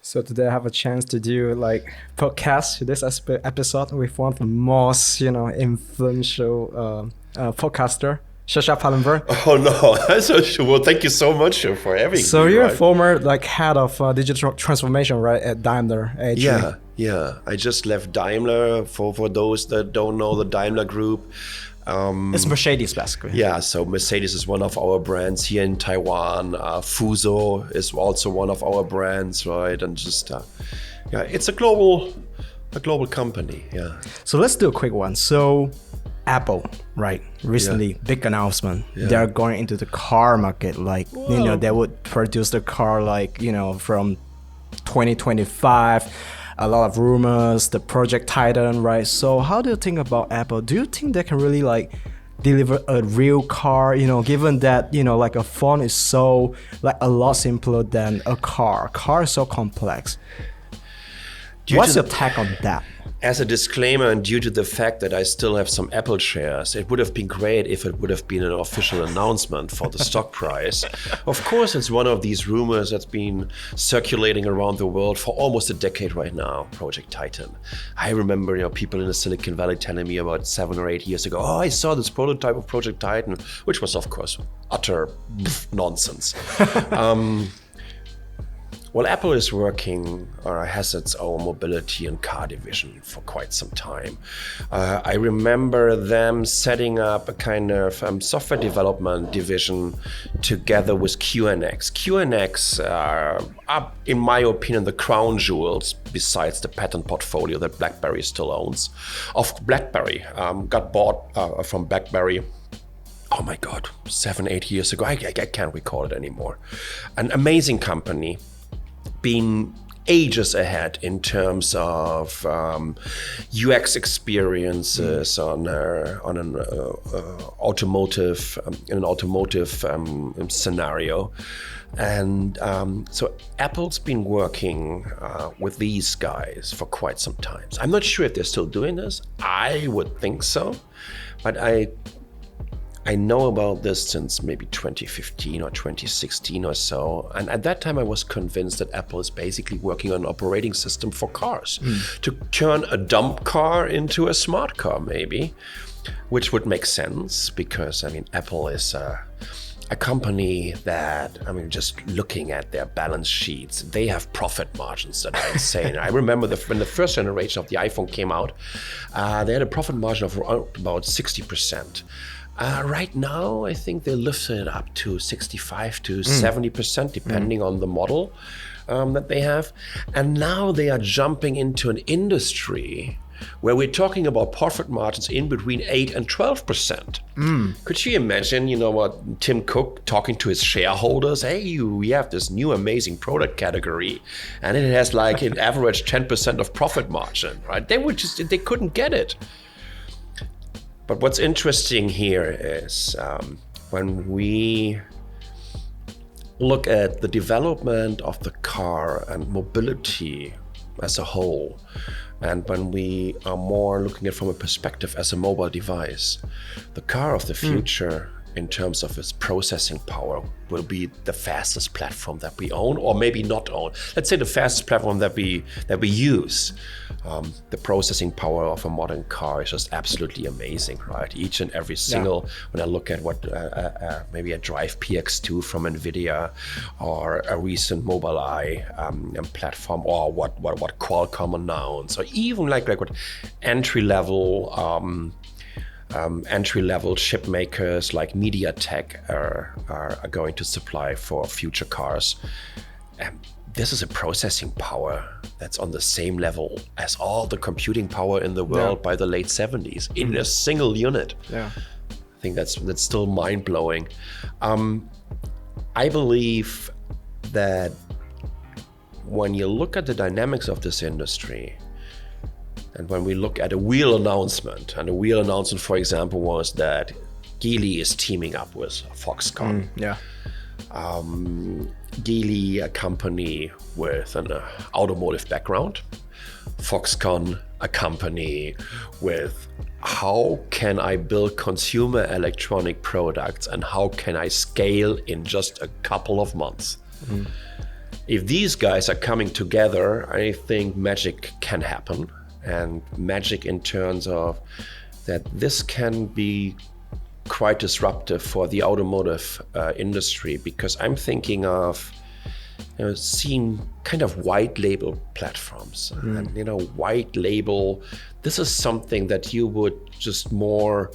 So today I have a chance to do like podcast this episode with one of the most, influential podcaster, Sascha Pallenberg. Oh no! Well, thank you so much for having me. So you're a former head of digital transformation, right, at Daimler AG? Yeah. I just left Daimler. For those that don't know the Daimler Group, it's Mercedes, basically. Yeah, so Mercedes is one of our brands here in Taiwan. Fuso is also one of our brands, right? And just it's a global company. Yeah. So let's do a quick one. So Apple, right? Recently, big announcement. Yeah. They're going into the car market. They would produce the car from 2025. A lot of rumors, the Project Titan, right? So how do you think about Apple? Do you think they can really deliver a real car, given that, a phone is so a lot simpler than a car. Car is so complex. What's your take on that? As a disclaimer, and due to the fact that I still have some Apple shares, it would have been great if it would have been an official announcement for the stock price. Of course, it's one of these rumors that's been circulating around the world for almost a decade right now, Project Titan. I remember people in the Silicon Valley telling me about 7 or 8 years ago, I saw this prototype of Project Titan, which was, of course, utter nonsense. Well, Apple is working or has its own mobility and car division for quite some time. I remember them setting up a kind of software development division together with QNX. QNX are, in my opinion, the crown jewels besides the patent portfolio that BlackBerry still owns. BlackBerry got bought from BlackBerry. Oh my God, 7-8 years ago. I can't recall it anymore. An amazing company. Been ages ahead in terms of UX experiences in an automotive scenario, and so Apple's been working with these guys for quite some time. I'm not sure if they're still doing this. I would think so, but I know about this since maybe 2015 or 2016 or so. And at that time, I was convinced that Apple is basically working on an operating system for cars to turn a dumb car into a smart car, maybe, which would make sense because, Apple is a company that, just looking at their balance sheets, they have profit margins that are insane. I remember when the first generation of the iPhone came out, they had a profit margin of about 60%. Right now, I think they lifted it up to 65 to 70%, depending on the model that they have. And now they are jumping into an industry where we're talking about profit margins in between 8 and 12%. Could you imagine, what Tim Cook talking to his shareholders? Hey, we have this new amazing product category, and it has an average 10% of profit margin, right? They couldn't get it. But what's interesting here is when we look at the development of the car and mobility as a whole, and when we are more looking at it from a perspective as a mobile device, the car of the future in terms of its processing power will be the fastest platform that we own, or maybe not own. Let's say the fastest platform that we use. The processing power of a modern car is just absolutely amazing, right? Each and every single, when I look at what maybe a Drive PX2 from NVIDIA, or a recent Mobileye platform, or what Qualcomm announced, or even what entry-level chip makers like MediaTek are going to supply for future cars. This is a processing power that's on the same level as all the computing power in the world by the late 70s in a single unit. Yeah, I think that's still mind-blowing. I believe that when you look at the dynamics of this industry, and when we look at a wheel announcement, and a wheel announcement, for example, was that Geely is teaming up with Foxconn. Geely, a company with an automotive background. Foxconn, a company with how can I build consumer electronic products and how can I scale in just a couple of months. if these guys are coming together, I think magic can happen. And magic in terms of that this can be quite disruptive for the automotive industry, because I'm thinking of seeing kind of white label platforms. And white label, this is something that you would just more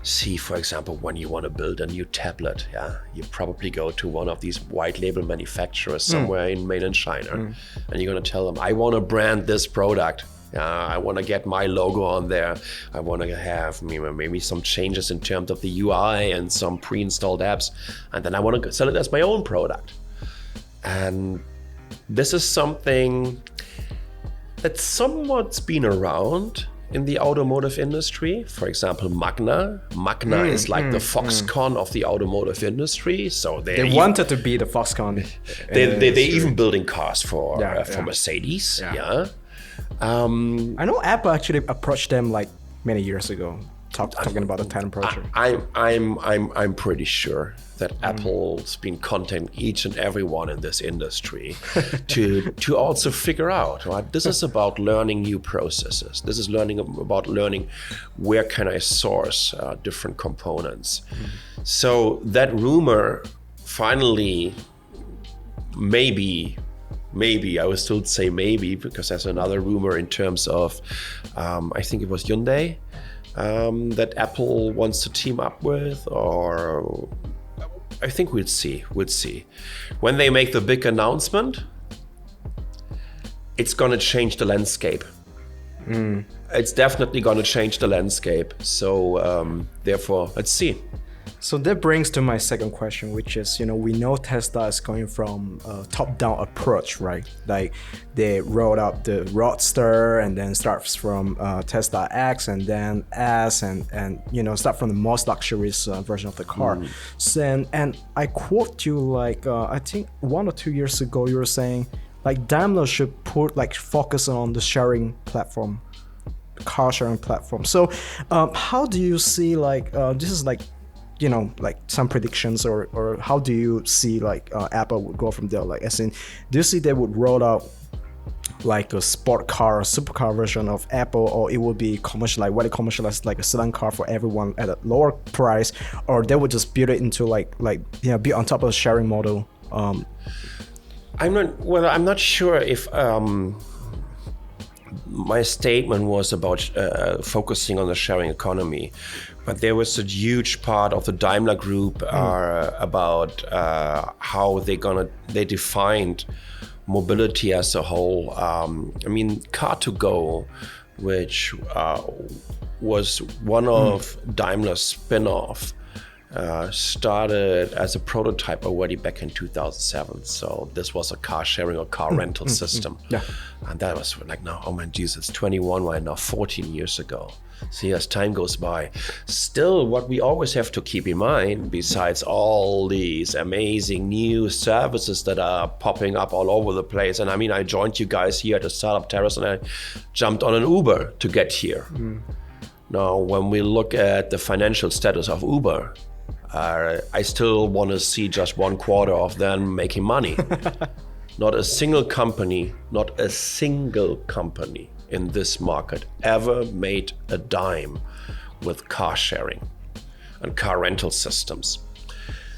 see, for example, when you want to build a new tablet. You probably go to one of these white label manufacturers somewhere in mainland China, and you're going to tell them, I want to brand this product. I want to get my logo on there. I want to have maybe some changes in terms of the UI and some pre-installed apps. And then I want to sell it as my own product. And this is something that's somewhat been around in the automotive industry. For example, Magna. Magna is like the Foxconn of the automotive industry. So they wanted to be the Foxconn. They're even building cars for Mercedes. I know Apple actually approached them like many years ago, talking about the Titan project. I'm pretty sure that Apple's been contacting each and everyone in this industry to also figure out, right? This is about learning new processes. This is about learning where can I source different components. So that rumor finally, maybe, I would still say maybe, because there's another rumor in terms of, I think it was Hyundai, that Apple wants to team up with, or I think we'll see. When they make the big announcement, it's going to change the landscape. It's definitely going to change the landscape. So therefore, let's see. So that brings to my second question, which is, we know Tesla is going from a top-down approach, right? Like they rolled out the Roadster and then starts from Tesla X and then S and start from the most luxurious version of the car. So, and I quote you like, I think 1 or 2 years ago, you were saying like Daimler should focus on the sharing platform, car sharing platform. So how do you see this is like, some predictions or how do you see Apple would go from there? Like, as in, do you see they would roll out like a sport car or supercar version of Apple, or it would be commercialized like a sedan car for everyone at a lower price, or they would just build it into be on top of a sharing model? I'm not sure if my statement was about focusing on the sharing economy, but there was a huge part of the Daimler group about how they defined mobility as a whole. Car2Go, which was one of Daimler's spin-off, started as a prototype already back in 2007. So this was a car sharing or car rental system. And that was like, now, oh man, Jesus, it's 21 right now, 14 years ago. So as time goes by, still what we always have to keep in mind, besides all these amazing new services that are popping up all over the place. And I joined you guys here at the Startup Terrace and I jumped on an Uber to get here. Now, when we look at the financial status of Uber, I still want to see just 1/4 of them making money. Not a single company in this market ever made a dime with car sharing and car rental systems.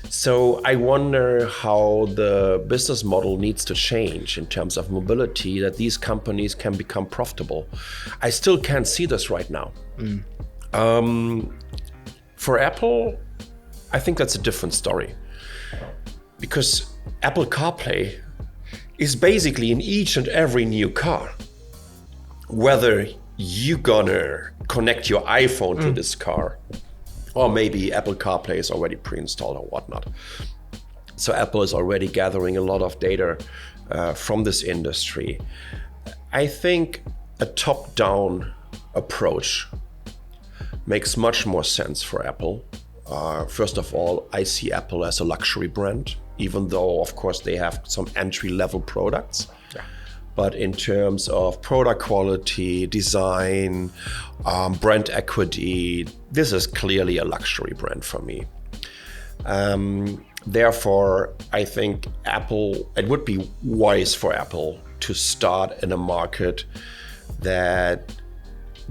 So I wonder how the business model needs to change in terms of mobility, that these companies can become profitable. I still can't see this right now. For Apple, I think that's a different story, because Apple CarPlay is basically in each and every new car. Whether you're gonna connect your iPhone to this car, or maybe Apple CarPlay is already pre-installed or whatnot. So Apple is already gathering a lot of data from this industry. I think a top-down approach makes much more sense for Apple. First of all, I see Apple as a luxury brand, even though, of course, they have some entry-level products. But in terms of product quality, design, brand equity, this is clearly a luxury brand for me. Therefore, I think it would be wise for Apple to start in a market that,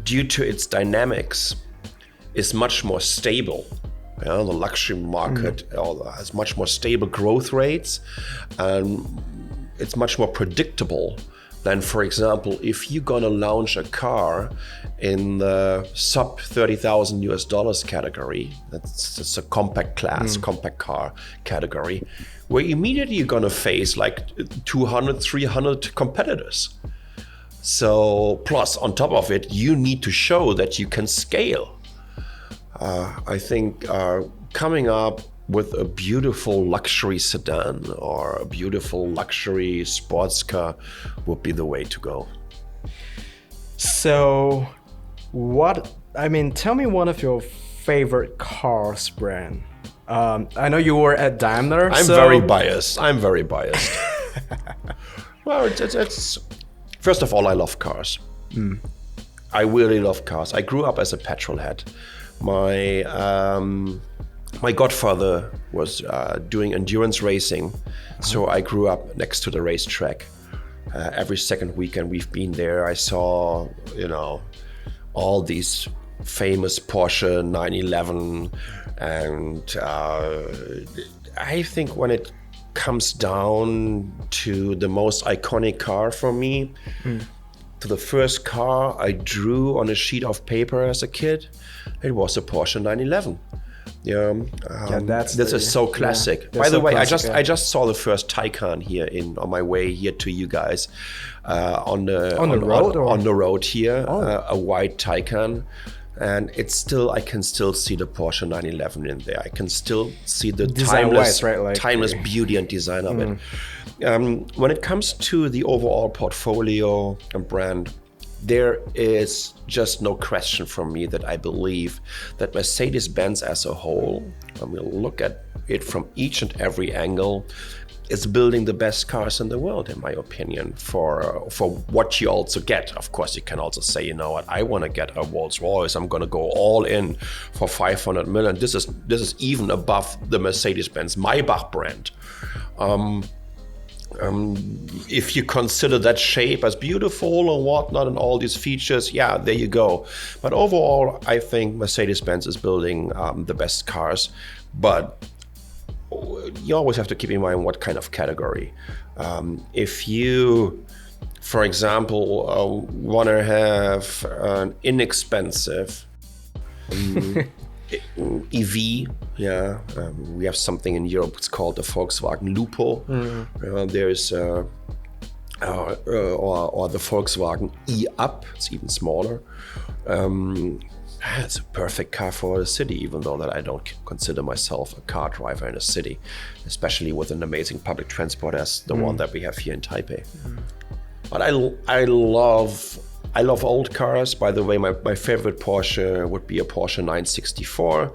due to its dynamics, is much more stable. The luxury market has much more stable growth rates, and it's much more predictable than, for example, if you're gonna launch a car in the sub $30,000 category, that's a compact class, compact car category, where immediately you're gonna face like 200, 300 competitors. So plus on top of it, you need to show that you can scale. I think coming up with a beautiful luxury sedan or a beautiful luxury sports car would be the way to go. So tell me one of your favorite cars brand. I know you were at Daimler. I'm very biased. Well, it's first of all, I love cars. I really love cars. I grew up as a petrol head. My godfather was doing endurance racing, so I grew up next to the racetrack. Every second weekend we've been there. I saw, all these famous Porsche 911, and I think when it comes down to the most iconic car for me, to the first car I drew on a sheet of paper as a kid, it was a Porsche 911. This is so classic. Yeah, by the way, classic, I just saw the first Taycan here on my way here to you guys on the road here, a white Taycan. And I can still see the Porsche 911 in there. I can still see the timeless beauty and design of it. When it comes to the overall portfolio and brand, there is just no question from me that I believe that Mercedes-Benz as a whole, when we look at it from each and every angle, is building the best cars in the world, in my opinion, for what you also get. Of course, you can also say, I want to get a Rolls-Royce. I'm going to go all in for 500 million. This is even above the Mercedes-Benz Maybach brand. If you consider that shape as beautiful and whatnot and all these features, there you go. But overall, I think Mercedes-Benz is building the best cars. But you always have to keep in mind what kind of category. If you, for example, want to have an inexpensive EV, we have something in Europe. It's called the Volkswagen Lupo. There's or the Volkswagen E-Up. It's even smaller. It's a perfect car for a city, even though that I don't consider myself a car driver in a city, especially with an amazing public transport as the one that we have here in Taipei. But I love old cars. By the way, my favorite Porsche would be a Porsche 964.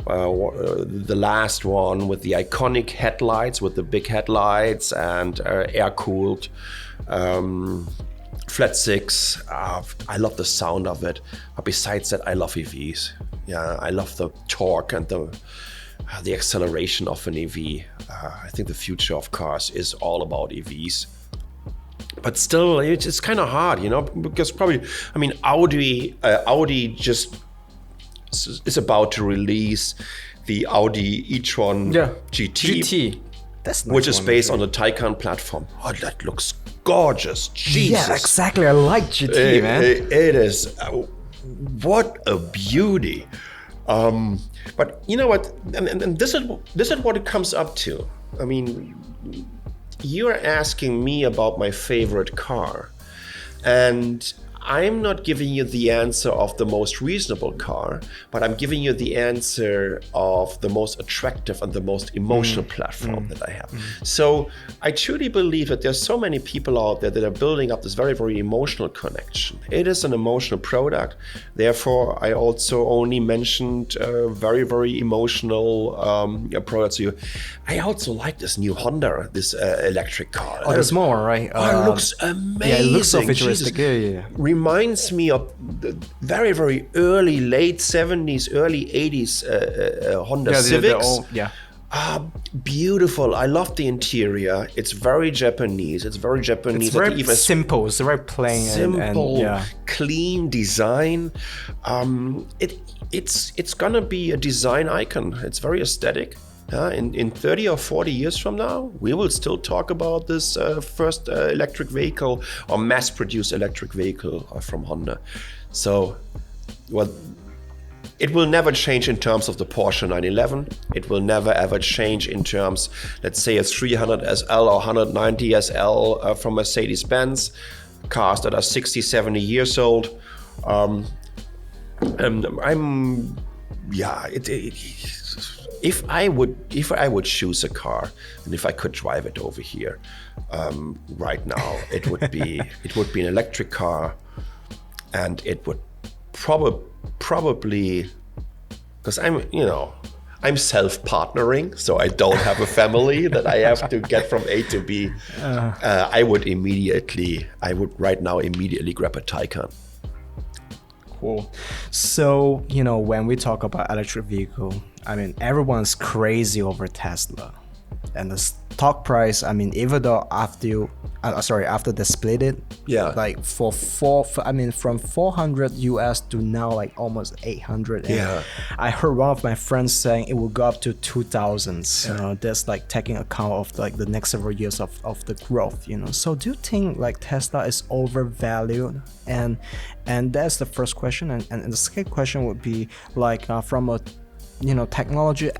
The last one with the iconic headlights, with the big headlights and air-cooled flat six. I love the sound of it. But besides that, I love EVs. I love the torque and the acceleration of an EV. I think the future of cars is all about EVs. But still, it's kind of hard, because probably, Audi just is about to release the Audi e-tron GT. That's nice, which is based on the Taycan platform. Oh, that looks gorgeous. Jesus. Yeah, exactly. I like GT, man. It is. What a beauty. But you know what? And this is what it comes up to. You're asking me about my favorite car, and I'm not giving you the answer of the most reasonable car, but I'm giving you the answer of the most attractive and the most emotional platform that I have. So I truly believe that there's so many people out there that are building up this very, very emotional connection. It is an emotional product. Therefore, I also only mentioned very, very emotional products to you. I also like this new Honda, this electric car. Oh, the small one, right? It looks amazing. Yeah, it looks so futuristic. Yeah. Reminds me of the very, very late 70s, early 80s Honda Civics. Beautiful. I love the interior. It's very Japanese. It's very Japanese. It's very simple. It's very plain. Simple, and clean design. It's gonna be a design icon. It's very aesthetic. In 30 or 40 years from now, we will still talk about this first electric vehicle or mass-produced electric vehicle from Honda. So, well, it will never change in terms of the Porsche 911. It will never ever change in terms, let's say, a 300 SL or 190 SL from Mercedes-Benz, cars that are 60, 70 years old. If I would choose a car, and if I could drive it over here right now, it would be an electric car, and it would probably, because I'm self-partnering, so I don't have a family that I have to get from A to B. I would right now immediately grab a Taycan. Cool. So, when we talk about electric vehicle, I mean, everyone's crazy over Tesla. And the stock price, I mean, even though after they split it, like from 400 US to now like almost 800. And I heard one of my friends saying it will go up to 2000. That's like taking account of like the next several years of the growth. So do you think like Tesla is overvalued? And that's the first question. And the second question would be like from a technology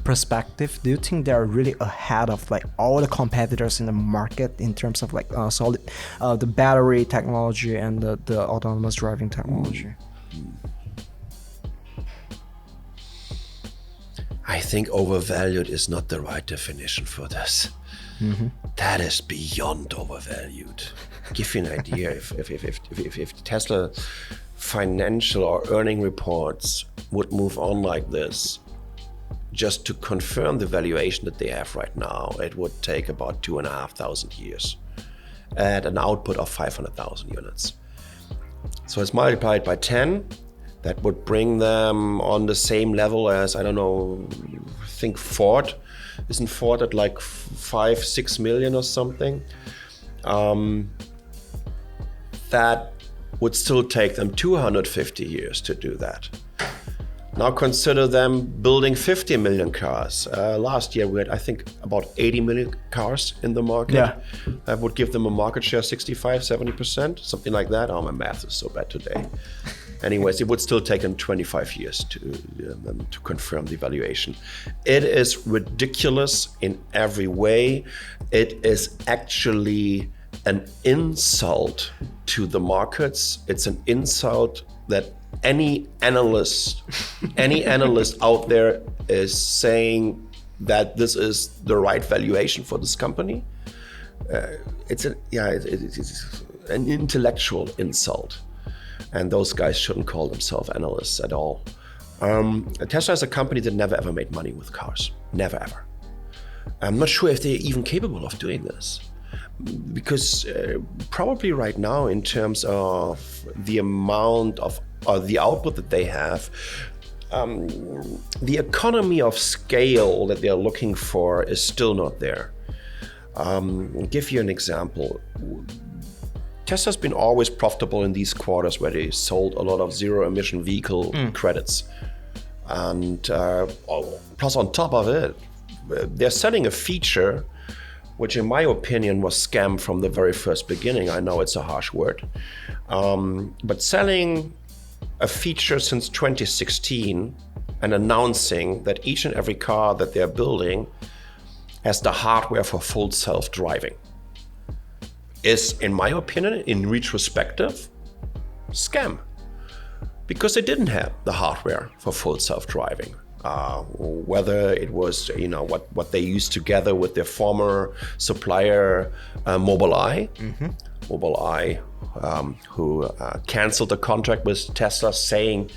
perspective, do you think they're really ahead of like all the competitors in the market in terms of like the battery technology and the autonomous driving technology? I think overvalued is not the right definition for this. Mm-hmm. That is beyond overvalued. Give you an idea, if Tesla financial or earning reports would move on like this, just to confirm the valuation that they have right now, it would take about 2,500 years at an output of 500,000 units. So it's multiplied by 10. That would bring them on the same level as, I think Ford. Isn't Ford at like 5-6 million or something? That would still take them 250 years to do that. Now consider them building 50 million cars. Last year we had, I think, about 80 million cars in the market. Yeah. That would give them a market share 65-70%, something like that. Oh, my math is so bad today. Anyways, it would still take them 25 years to confirm the valuation. It is ridiculous in every way. It is actually an insult to the markets. It's an insult that any analyst out there is saying that this is the right valuation for this company. It's an intellectual insult, and those guys shouldn't call themselves analysts at all. Tesla is a company that never ever made money with cars, never ever. I'm not sure if they're even capable of doing this, because probably right now, in terms of the amount of the output that they have, the economy of scale that they're looking for is still not there. I'll give you an example. Tesla's been always profitable in these quarters where they sold a lot of zero-emission vehicle credits. And plus on top of it, they're selling a feature which in my opinion was scam from the very first beginning. I know it's a harsh word. But selling a feature since 2016 and announcing that each and every car that they're building has the hardware for full self-driving is, in my opinion, in retrospective, scam. Because they didn't have the hardware for full self-driving. Whether it was, what they used together with their former supplier, Mobileye, who canceled the contract with Tesla, saying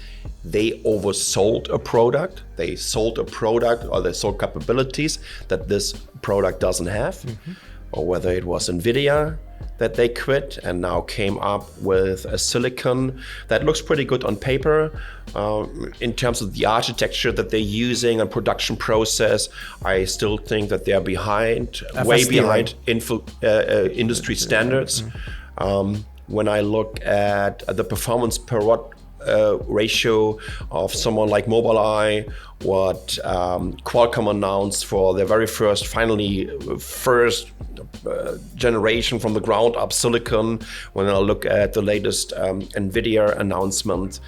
they oversold a product. They sold a product, or they sold capabilities that this product doesn't have. Or whether it was NVIDIA, that they quit and now came up with a silicon that looks pretty good on paper. In terms of the architecture that they're using and production process, I still think that they're behind, way behind industry standards. When I look at the performance per watt ratio of someone like Mobileye, what Qualcomm announced for their very first generation from the ground up silicon, when I look at the latest NVIDIA announcement,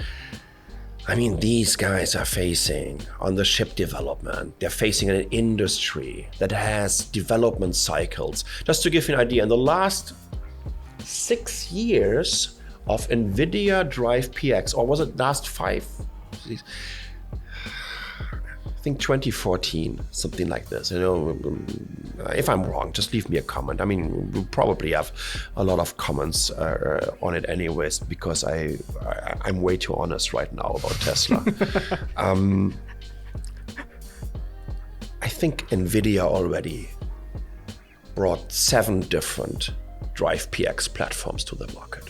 I mean, these guys are facing, on the chip development, they're facing an industry that has development cycles. Just to give you an idea, in the last 6 years of NVIDIA Drive PX, or was it last 5? I think 2014, something like this. You know, if I'm wrong, just leave me a comment. I mean, we'll probably have a lot of comments on it anyways, because I'm way too honest right now about Tesla. I think NVIDIA already brought 7 different Drive PX platforms to the market.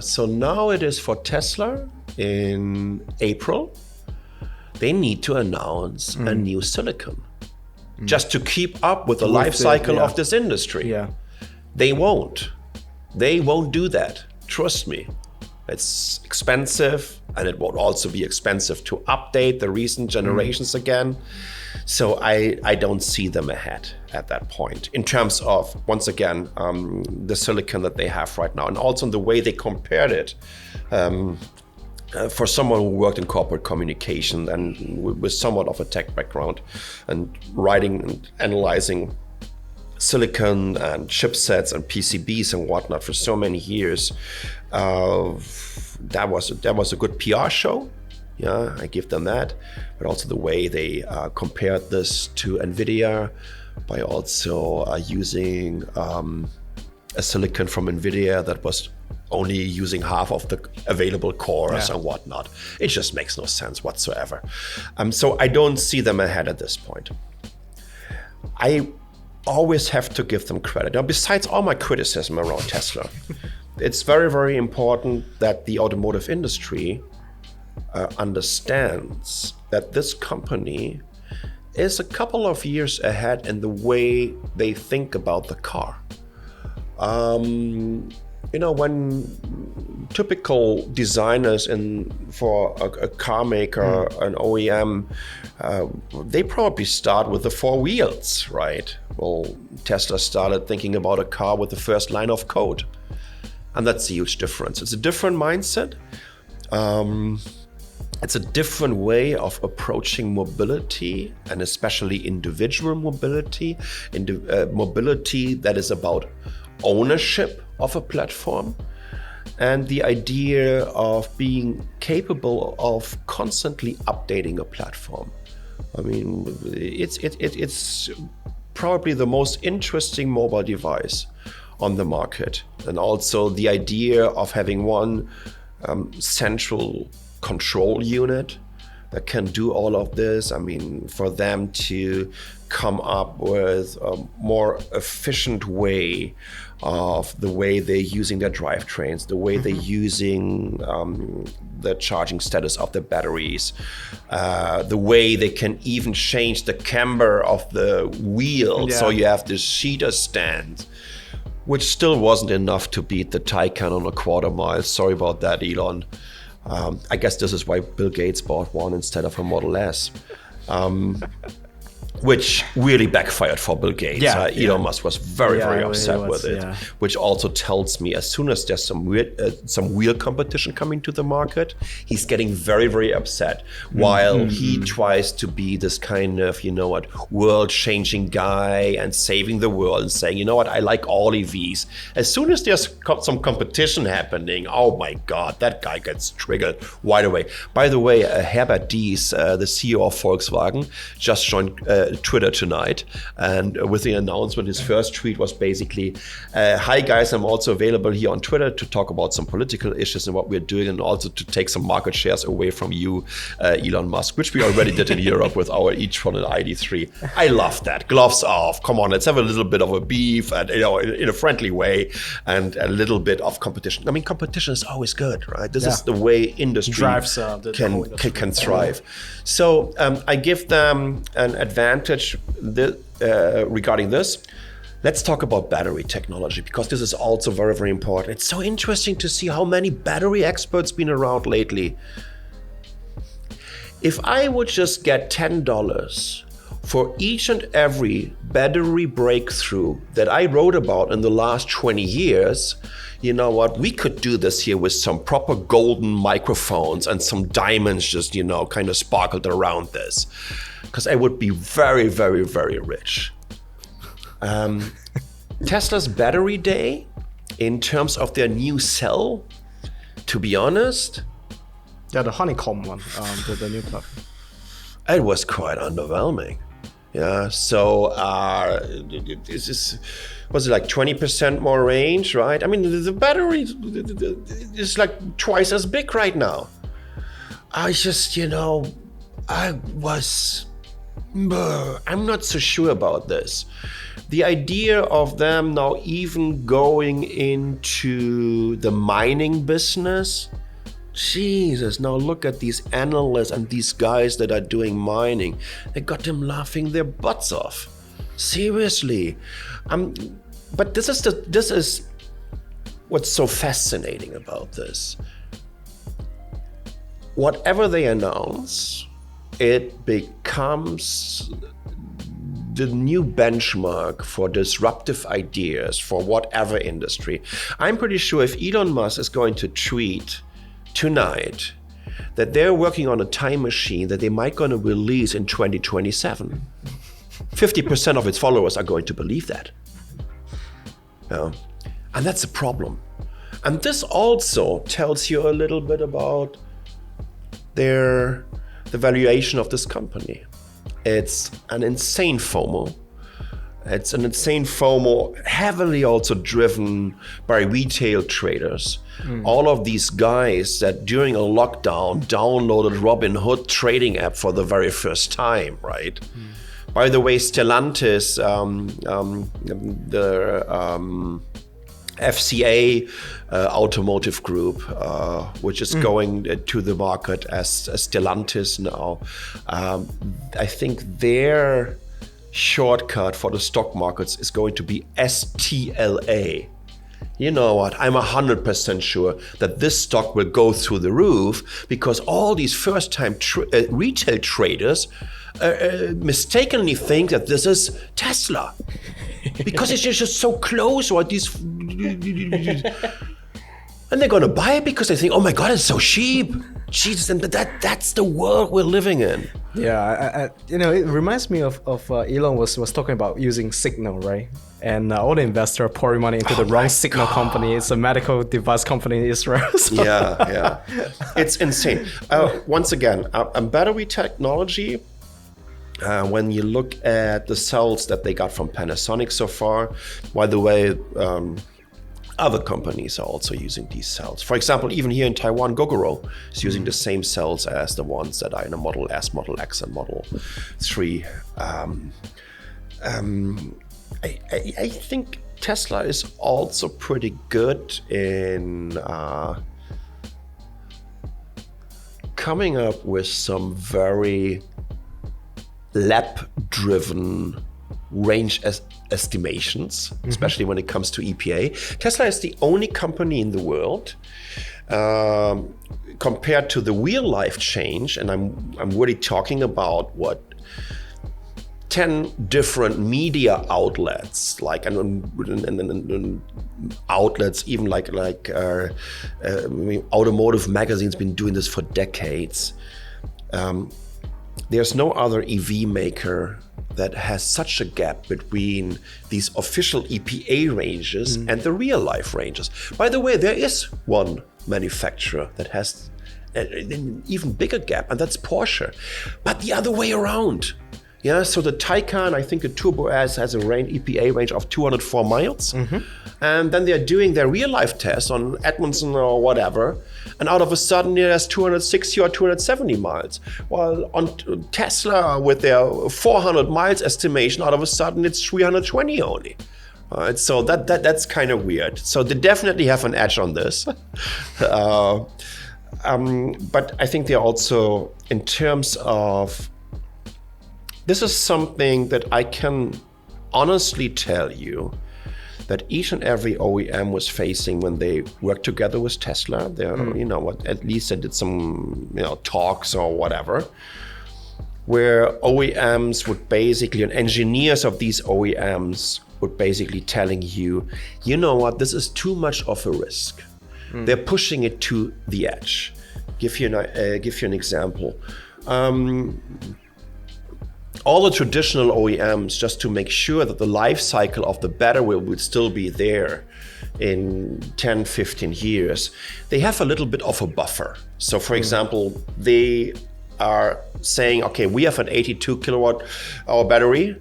So now it is for Tesla in April. They need to announce a new silicon just to keep up with the life cycle of this industry. Yeah. They won't do that. Trust me. It's expensive, and it will also be expensive to update the recent generations again. So I don't see them ahead at that point in terms of, once again, the silicon that they have right now, and also in the way they compared it. For someone who worked in corporate communication and with somewhat of a tech background and writing and analyzing silicon and chipsets and PCBs and whatnot for so many years, that was a good PR show. Yeah, I give them that. But also the way they compared this to NVIDIA by also using a silicon from NVIDIA that was only using half of the available cores and whatnot. It just makes no sense whatsoever. So I don't see them ahead at this point. I always have to give them credit. Now, besides all my criticism around Tesla, it's very, very important that the automotive industry understands that this company is a couple of years ahead in the way they think about the car. You know, when typical designers for a car maker, an OEM, they probably start with the 4 wheels, right? Well, Tesla started thinking about a car with the first line of code. And that's a huge difference. It's a different mindset. It's a different way of approaching mobility, and especially individual mobility, mobility that is about ownership of a platform, and the idea of being capable of constantly updating a platform. I mean, it's probably the most interesting mobile device on the market, and also the idea of having one central control unit that can do all of this. I mean, for them to come up with a more efficient way of the way they're using their drivetrains, the way they're using the charging status of the batteries, the way they can even change the camber of the wheel. So you have this cheetah stand, which still wasn't enough to beat the Taycan on a quarter mile. Sorry about that, Elon. I guess this is why Bill Gates bought one instead of a Model S. Which really backfired for Bill Gates. Elon Musk was very upset with it, which also tells me as soon as there's some real competition coming to the market, he's getting very upset while he tries to be this kind of, you know what, world-changing guy and saving the world and saying, you know what, I like all EVs. As soon as there's some competition happening, oh my God, that guy gets triggered right away. By the way, Herbert Diess, the CEO of Volkswagen, just joined Twitter tonight, and with the announcement, his first tweet was basically, "Hi guys, I'm also available here on Twitter to talk about some political issues and what we're doing, and also to take some market shares away from you, Elon Musk," which we already did in Europe with our e-tron and ID3. I love that. Gloves off. Come on, let's have a little bit of a beef, and in a friendly way, and a little bit of competition. I mean, competition is always good, right? This is the way industry drives can thrive. So I give them an advantage regarding this. Let's talk about battery technology, because this is also very, very important. It's so interesting to see how many battery experts been around lately. If I would just get $10 for each and every battery breakthrough that I wrote about in the last 20 years, you know what? We could do this here with some proper golden microphones and some diamonds just, kind of sparkled around this. Because I would be very, very, very rich. Tesla's battery day, in terms of their new cell, to be honest, the honeycomb one, the new platform. It was quite underwhelming. Yeah, so was it like 20% more range, right? I mean, the battery is like twice as big right now. I'm not so sure about this. The idea of them now even going into the mining business, Jesus, now look at these analysts and these guys that are doing mining. They got them laughing their butts off. Seriously. But this is what's so fascinating about this. Whatever they announce, it becomes the new benchmark for disruptive ideas for whatever industry. I'm pretty sure if Elon Musk is going to tweet tonight that they're working on a time machine that they might going to release in 2027, 50% of its followers are going to believe that. And that's a problem. And this also tells you a little bit about the valuation of this company. It's an insane FOMO. It's an insane FOMO, heavily also driven by retail traders. All of these guys that during a lockdown downloaded Robinhood trading app for the very first time, right? By the way, Stellantis, the FCA automotive group, which is going to the market as Stellantis now, I think their shortcut for the stock markets is going to be STLA. You know what? I'm 100% sure that this stock will go through the roof because all these first-time retail traders mistakenly think that this is Tesla because it's just so close. Or these, and they're going to buy it because they think, oh my God, it's so cheap. Jesus, and that's the world we're living in. Yeah, it reminds me of Elon was talking about using Signal, right? And all the investors are pouring money into the wrong Signal company. It's a medical device company in Israel. So. Yeah. It's insane. Once again, battery technology, when you look at the cells that they got from Panasonic so far, by the way, other companies are also using these cells. For example, even here in Taiwan, Gogoro is using the same cells as the ones that are in a Model S, Model X, and Model 3. I think Tesla is also pretty good in coming up with some very lab-driven range estimations, especially when it comes to EPA. Tesla is the only company in the world compared to the real life change, and I'm really talking about 10 different media outlets, like and outlets, even like automotive magazines been doing this for decades. There's no other EV maker that has such a gap between these official EPA ranges and the real life ranges. By the way, there is one manufacturer that has an even bigger gap, and that's Porsche. But the other way around, Yeah, so the Taycan, I think the Turbo S has a EPA range of 204 miles. And then they're doing their real life test on Edmondson or whatever. And out of a sudden, it has 260 or 270 miles. While on Tesla, with their 400 miles estimation, out of a sudden, it's 320 only. So that's kind of weird. So they definitely have an edge on this. But I think they're also, in terms of, this is something that I can honestly tell you that each and every OEM was facing when they worked together with Tesla. At least they did some, talks or whatever, where OEMs would basically, and engineers of these OEMs would basically telling you, you know what, this is too much of a risk. They're pushing it to the edge. Give you an example. All the traditional OEMs, just to make sure that the life cycle of the battery would still be there in 10, 15 years, they have a little bit of a buffer. So for example, they are saying, okay, we have an 82 kilowatt hour battery,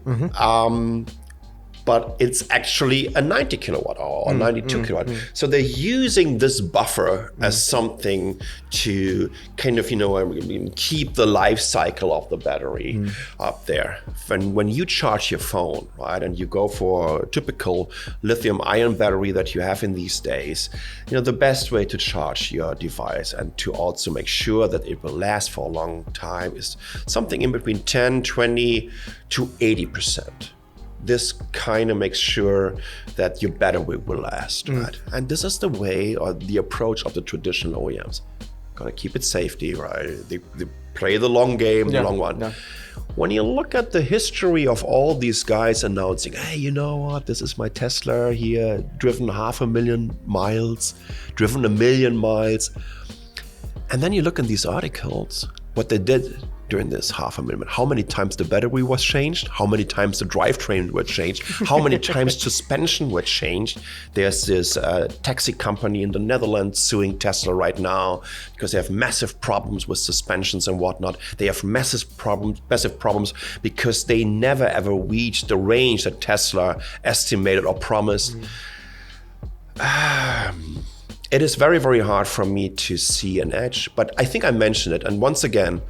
but it's actually a 90 kilowatt hour or 92 kilowatt. So they're using this buffer as something to kind of, keep the life cycle of the battery up there. When you charge your phone, right, and you go for a typical lithium-ion battery that you have in these days, the best way to charge your device and to also make sure that it will last for a long time is something in between 10, 20 to 80%. This kind of makes sure that your battery will last, right? And this is the way or the approach of the traditional OEMs. Gotta keep it safety, right? They play the long game, the long one. Yeah. When you look at the history of all these guys announcing, hey, you know what? This is my Tesla here, driven 500,000 miles, driven 1,000,000 miles. And then you look in these articles, what they did during this 500,000. How many times the battery was changed? How many times the drivetrain was changed? How many times suspension was changed? There's this taxi company in the Netherlands suing Tesla right now because they have massive problems with suspensions and whatnot. They have massive problems because they never ever reached the range that Tesla estimated or promised. It is very, very hard for me to see an edge, but I think I mentioned it. And once again,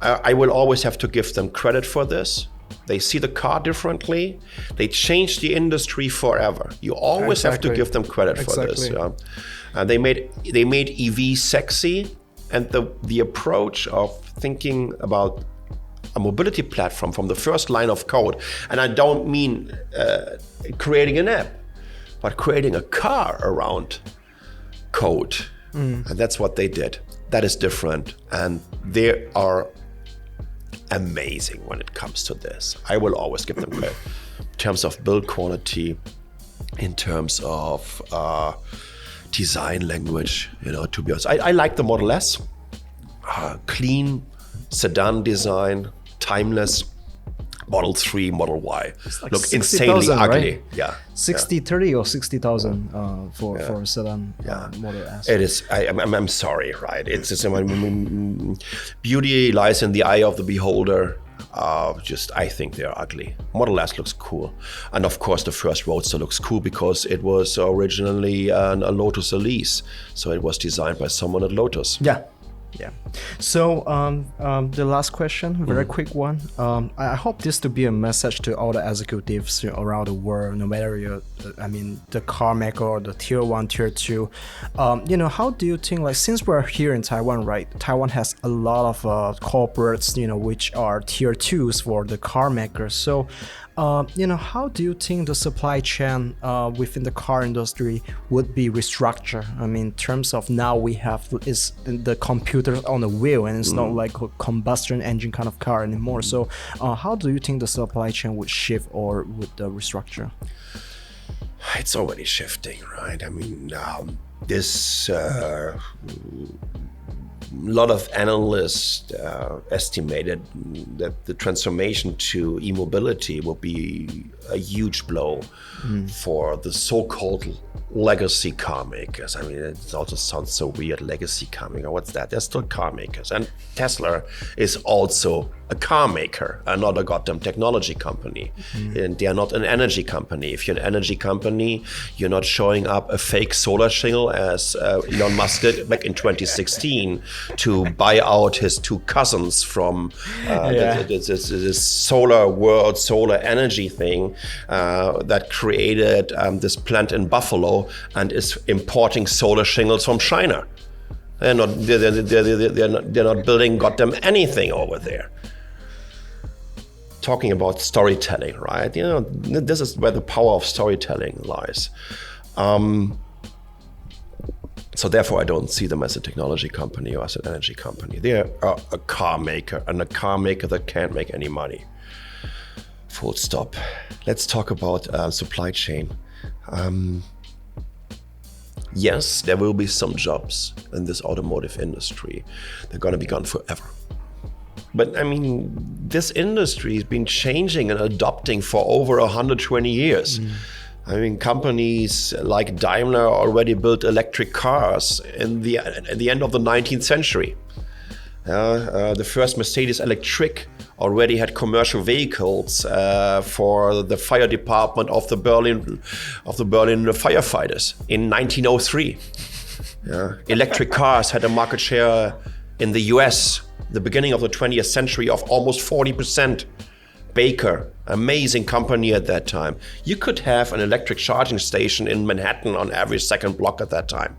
I will always have to give them credit for this. They see the car differently. They changed the industry forever. You always have to give them credit for this. Yeah? They made EV sexy, and the approach of thinking about a mobility platform from the first line of code. And I don't mean creating an app, but creating a car around code. And that's what they did. That is different. And they are amazing when it comes to this. I will always give them credit in terms of build quality, in terms of design language. To be honest, I like the Model S. Clean sedan design, timeless. Model 3, Model Y like look insanely ugly. Right? Yeah, 30 or 60,000 for a sedan Model S. It is. I'm sorry, right? It's just, beauty lies in the eye of the beholder. I think they're ugly. Model S looks cool, and of course the first Roadster looks cool because it was originally a Lotus Elise, so it was designed by someone at Lotus. Yeah. So the last question, very quick one. I hope this to be a message to all the executives around the world, no matter the car maker or the tier 1, tier 2. How do you think, since we're here in Taiwan, right? Taiwan has a lot of corporates, which are tier 2s for the car makers. So, how do you think the supply chain within the car industry would be restructured? In terms of now we have the computer on the wheel, and it's not like a combustion engine kind of car anymore. So, how do you think the supply chain would shift or would restructure? It's already shifting, right? This. A lot of analysts estimated that the transformation to e-mobility will be a huge blow for the so-called legacy car makers. I mean, it also sounds so weird, legacy car maker. What's that? They're still car makers. And Tesla is also a car maker and not a goddamn technology company. And they are not an energy company. If you're an energy company, you're not showing up a fake solar shingle as Elon Musk did back in 2016 to buy out his two cousins from this solar world, solar energy thing that created this plant in Buffalo and is importing solar shingles from China. They're not building goddamn anything over there. Talking about storytelling, right? You know, this is where the power of storytelling lies. So therefore, I don't see them as a technology company or as an energy company. They are a car maker, and a car maker that can't make any money. Full stop. Let's talk about supply chain. Yes, there will be some jobs in this automotive industry. They're going to be gone forever. But I mean, this industry has been changing and adopting for over 120 years. I mean, companies like Daimler already built electric cars at the end of the 19th century. The first Mercedes Electric already had commercial vehicles for the fire department of the Berlin firefighters in 1903. Electric cars had a market share in the US, the beginning of the 20th century, of almost 40%. Baker, amazing company at that time. You could have an electric charging station in Manhattan on every second block at that time.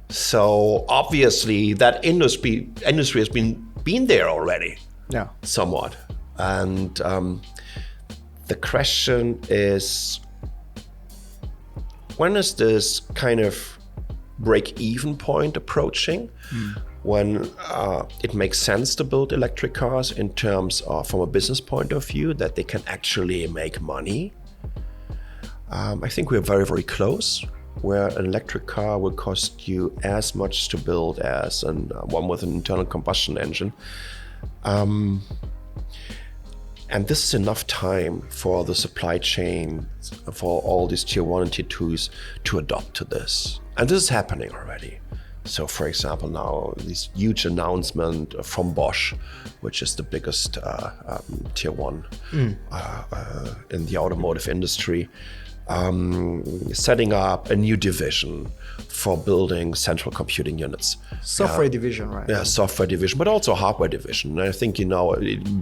So obviously that industry has been there already, somewhat. And the question is, when is this kind of break-even point approaching? When it makes sense to build electric cars in terms of, from a business point of view, that they can actually make money? I think we're very, very close, where an electric car will cost you as much to build as one with an internal combustion engine. And this is enough time for the supply chain, for all these tier 1 and tier 2s to adopt to this. And this is happening already. So, for example, now this huge announcement from Bosch, which is the biggest tier 1 in the automotive industry, setting up a new division for building central computing units. Software division, right? Yeah, software division, but also hardware division. And I think,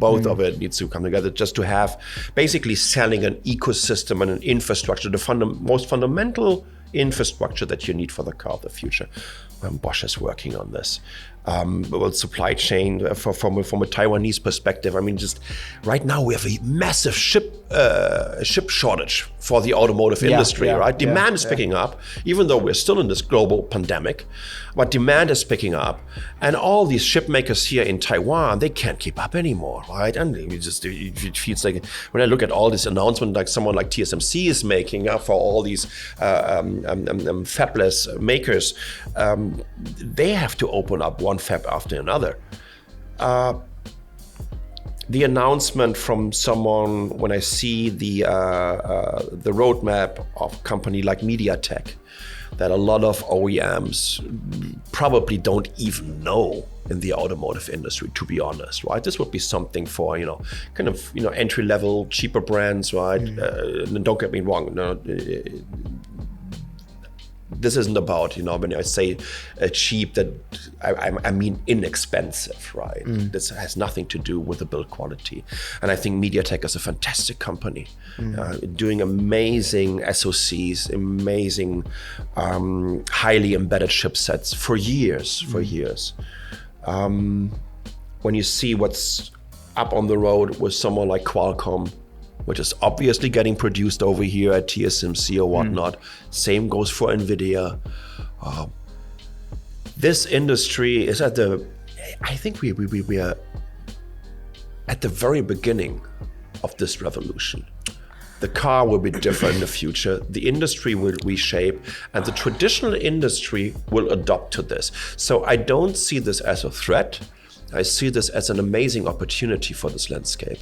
both of it needs to come together just to have basically selling an ecosystem and an infrastructure, the most fundamental infrastructure that you need for the car of the future. Bosch is working on this. Well, supply chain from a Taiwanese perspective. I mean, just right now we have a massive ship shortage for the automotive industry, right? Demand is picking up, even though we're still in this global pandemic. But demand is picking up, and all these ship makers here in Taiwan, they can't keep up anymore, right? And it feels like when I look at all this announcement, like someone like TSMC is making for all these fabless makers, they have to open up one fab after another. The announcement from someone, when I see the roadmap of a company like MediaTek, that a lot of OEMs probably don't even know in the automotive industry, to be honest, right? This would be something for, entry-level, cheaper brands, right? Don't get me wrong, this isn't about, when I say cheap, that I mean inexpensive, right? This has nothing to do with the build quality. And I think MediaTek is a fantastic company, doing amazing SoCs, amazing, highly embedded chipsets for years. When you see what's up on the road with someone like Qualcomm, which is obviously getting produced over here at TSMC or whatnot. Same goes for NVIDIA. This industry is I think we are at the very beginning of this revolution. The car will be different in the future. The industry will reshape, and the traditional industry will adopt to this. So I don't see this as a threat. I see this as an amazing opportunity for this landscape.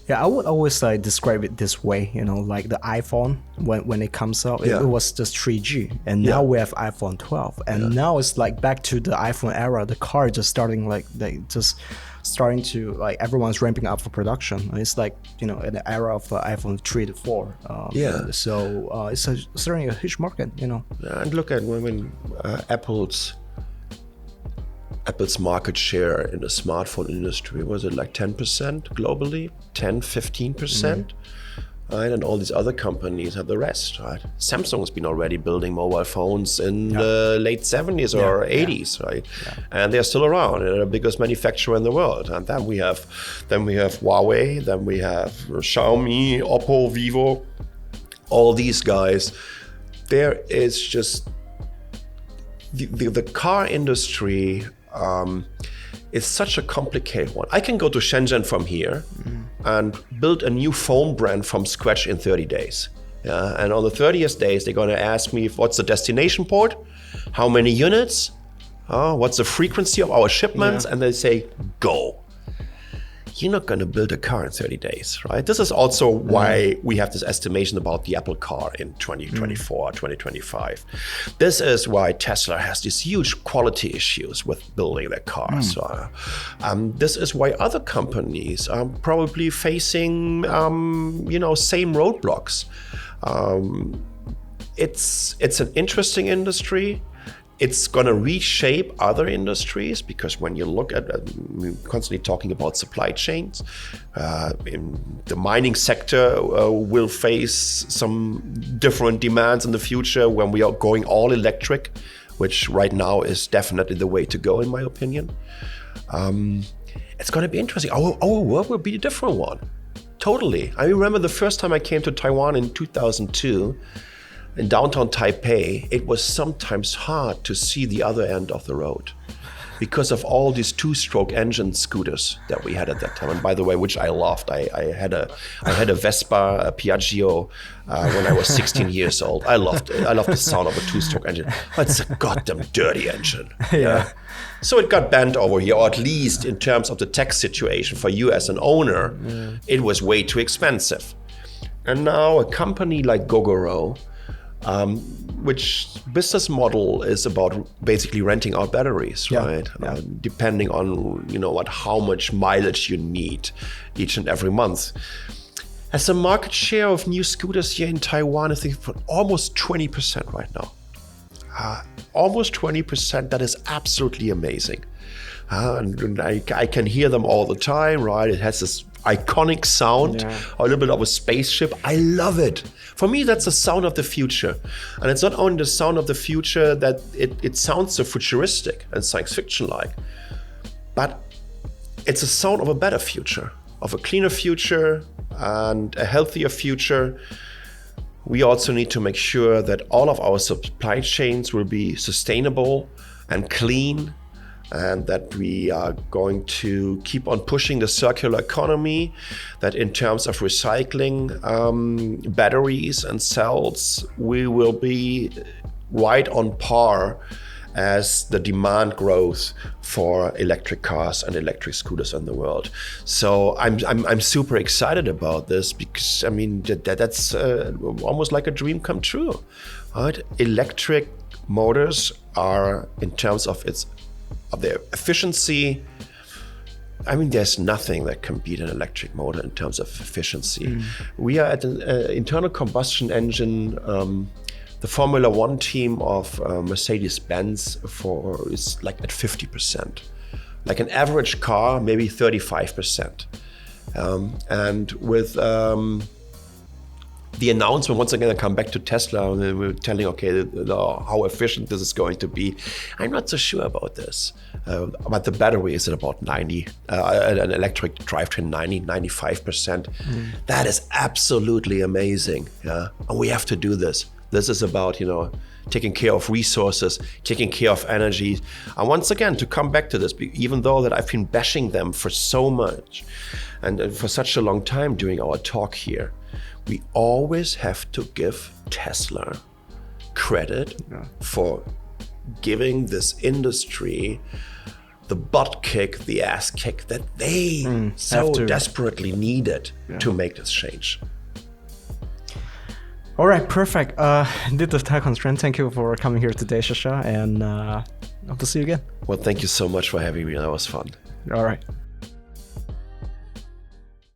Yeah, I would always describe it this way, like the iPhone, when it comes out, it was just 3G, and now we have iPhone 12, and now it's like back to the iPhone era. The car just starting to everyone's ramping up for production. It's like in the era of iPhone 3 to 4. So it's certainly a huge market. And look at when Apple's market share in the smartphone industry, was it like 10% globally? 10, 15%? Right? And all these other companies have the rest, right? Samsung's been already building mobile phones in the late 70s or 80s, right? Yeah. And they're still around. They're the biggest manufacturer in the world. And then we have Huawei, then we have Xiaomi, Oppo, Vivo, all these guys. There is just the car industry is such a complicated one. I can go to Shenzhen from here and build a new phone brand from scratch in 30 days. Yeah? And on the 30th days, they're going to ask me what's the destination port, how many units, what's the frequency of our shipments, and they say, go. You're not going to build a car in 30 days, right? This is also why we have this estimation about the Apple car in 2024, 2025. This is why Tesla has these huge quality issues with building their cars. This is why other companies are probably facing, same roadblocks. It's an interesting industry. It's going to reshape other industries, because when you look at we're constantly talking about supply chains, in the mining sector will face some different demands in the future when we are going all electric, which right now is definitely the way to go, in my opinion. It's going to be interesting. Our work will be a different one. Totally. I remember the first time I came to Taiwan in 2002, in downtown Taipei, it was sometimes hard to see the other end of the road because of all these two-stroke engine scooters that we had at that time. And by the way, which I loved. I had a Vespa, a Piaggio when I was 16 years old. I loved it. I loved the sound of a two-stroke engine. But it's a goddamn dirty engine. Yeah. So it got banned over here, or at least in terms of the tax situation for you as an owner, it was way too expensive. And now a company like Gogoro, which business model is about basically renting out batteries, right? Depending on how much mileage you need each and every month. Has a market share of new scooters here in Taiwan, I think, for almost 20% right now. Almost 20%. That is absolutely amazing. And I can hear them all the time, right? It has this iconic sound, a little bit of a spaceship. I love it. For me, that's the sound of the future. And it's not only the sound of the future that it sounds so futuristic and science fiction-like, but it's a sound of a better future, of a cleaner future and a healthier future. We also need to make sure that all of our supply chains will be sustainable and clean, and that we are going to keep on pushing the circular economy, that in terms of recycling batteries and cells, we will be right on par as the demand grows for electric cars and electric scooters in the world. So I'm super excited about this, because I mean that's almost like a dream come true, right? Electric motors are, in terms of their efficiency, I mean, there's nothing that can beat an electric motor in terms of efficiency. We are at an internal combustion engine. The Formula One team of Mercedes-Benz is like at 50%. Like an average car, maybe 35%. And with the announcement, once again, I come back to Tesla, and we're telling, how efficient this is going to be. I'm not so sure about this. But the battery is at about 90, an electric drivetrain 95%. That is absolutely amazing. Yeah? And we have to do this. This is about, taking care of resources, taking care of energy. And once again, to come back to this, even though that I've been bashing them for so much and for such a long time during our talk here, we always have to give Tesla credit for giving this industry the butt kick, the ass kick that they so desperately needed to make this change. All right, perfect. Due to time constraint, thank you for coming here today, Sascha, and hope to see you again. Well, thank you so much for having me. That was fun. All right.